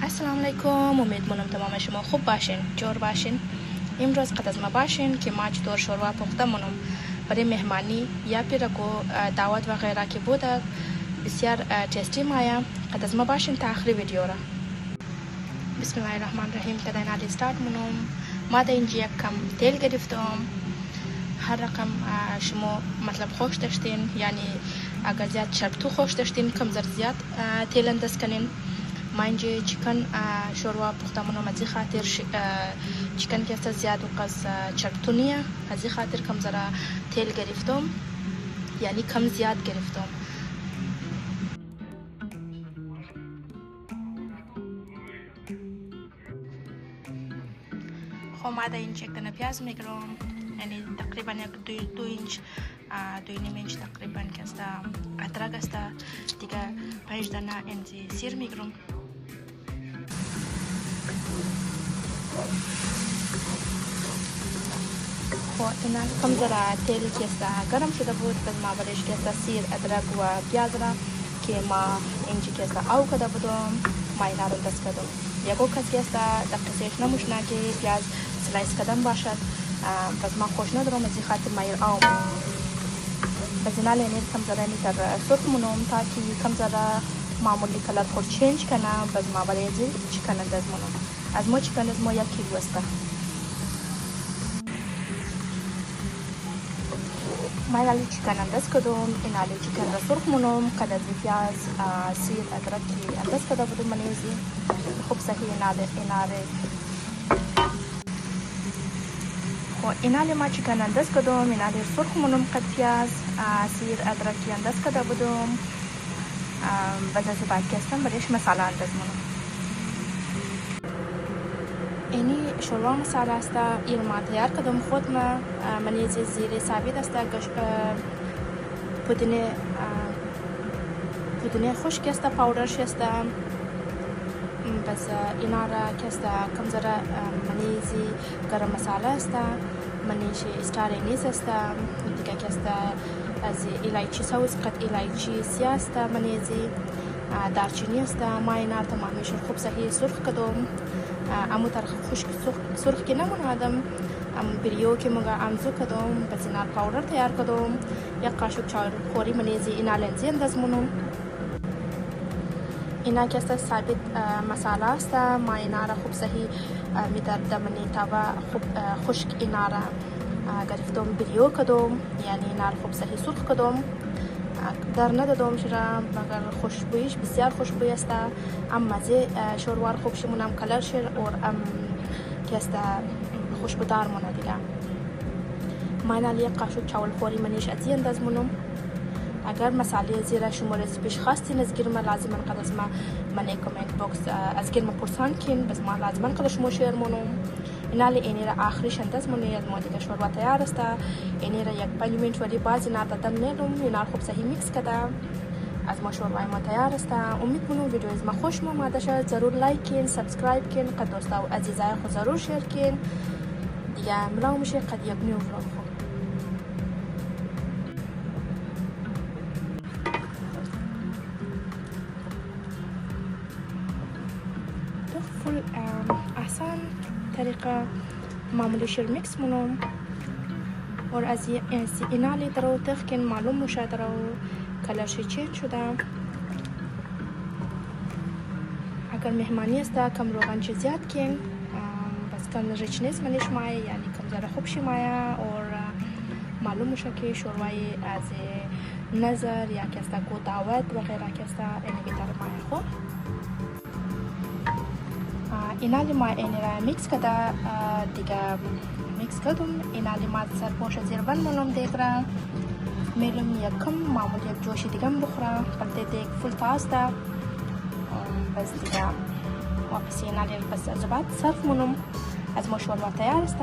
السلام علیکم. امید مونم تمام شما خوب باشین، جور باشین. امروز قد از ما باشین که ما چطور شوروا پخته مونم برای مهمانی یا پیرکو دعوت و غیره که بوده. بسیار تیستی مایا. قد از ما باشین تا آخر ویدیو را. بسم الله الرحمن الرحیم. که دینالی استارت مونم. ما در اینجا یک کم تیل گرفتم. هر رقم شما مطلب خوش داشتین، یعنی اگر زیاد چربتو خوش داشتین کم زیاد تیل انداز کنین. ما اینجا چیکن شوروا پخته مونم، از خاطر چیکن که است زیاد و قص چربتو نیه، از خاطر کم ذره تیل گرفتم، یعنی کم زیاد گرفتم. خب ما در این چیکن پیاز میگیرم، یعنی تقریبا یک دو اینچ، 2.5 اینچ تقریبا که است ادرک است. دیگه 5 دانه انزی سیر میگیرم. خب اینا کم ذره تیل که است گرم شده بود، پس ما برش که است سیر، ادرک و پیاز را که ما اینجا که است آو کده بودم، ما اینا رو دست کردم. یکو کسی است دقیقش نموشنه که پیاز سلایس کدم باشد، پس ما خوش ندارم، از خاطر ما آو پس اینا لینیر کم ذره نیتر سرخ مونم تا که کم ذره معمولی کلر خود چینج کنم. پس ما برای ازی چیکن انداز مونم. از ما چیکن از ما 1 کیلو است. ما اینا چیکن انداز کردم. اینا چیکن را سرخ مونم. قد از پیاز، سیر، ادرک که انداز کرده بودم من ازی خوب صحیح اینا اینا ما چیکن انداز کردم. اینا سرخ مونم. قد پیاز، سیر، ادرک که انداز کرده بودم. بعد از بعد که استم برایش مساله انداز مونم. اینی شوروا مساله است. این ما تیار کردم خود ما. من ازی زیر ثابت است. پودینه خشک است، پاودرش است. بس اینا را که است کم ذره من ازی گرم مساله است. منیش استار انیز است. دیگه که است از الایچی سوس، قد الایچی سیاه است. من ازی دارچینی است. ما اینا تمامیش خوب صحیح سرخ کردم. امو تر خشک سرخ که نمونادم، بریو که مگه امزو کردم. پس اینا پاودر تیار کردم. یک قاشق چای خوری من ازی اینا لنزی انداز مونم. اینا که است ثابت مساله است. ما اینا را خوب صحیح می‌دارم منی تاوا خوب خشک اینا را گرفتم، بریو کردم، یعنی اینا را خوب صحیح سرخ کردم. در ندادم شرم مگر خوشبویش بسیار خوشبوی است. مزه شوروا خوب شمونم کلر شیر اور که است خوشبودار مونه دیگه. ما اینا یک قاشق چاول خوری منیش ازی انداز مونم. اگر مساله زیرا شما رسیپیش خواستین از گرم لازما قد از ما منی کامنت باکس از گرم پرسان کن، بس ما لازما قد شما شیر مونم. اینا اینی را آخریش انداز مونی. از ما دیگه شوروا تیار است. اینی را یک 5 منت ولی باز اینا دادم میدم. اینا خوب صحیح میکس کردم. از ما شوروا ما تیار است. امید کنم ویدیو از ما خوش اومده شد. ضرور لایک کن، سابسکرایب کن، قد دوستا و عزیزای خود ضرور شیر کن. دیگه ملاو میشه قد یک نیو ولاگ خو. فل آسان طریقه معمولی شیر میکس مونم اور از اینا لی درو تخکن معلوم موشه درو کلرش چینج شده. اگر مهمانی است کم روغن چه زیاد کن، بس کم ریچنس منش مایه، یعنی کم ذره خوب شی مایه اور معلوم موشه که شوروای از نظر یا که است کو دعوت و غیره که است اینی بیتر مایه خو. اینا لی ما اینی را میکس کده دیگه میکس کردم. اینا لی ما سر پوش زیربان مونم دیگ را میرم یکم معمولی یک جوشی دیگه بخورم. پلته دیگ فل تاسته. بس دیگه واپسی اینا لی بس از بعد صرف مونم. از ما شوروا تیار است.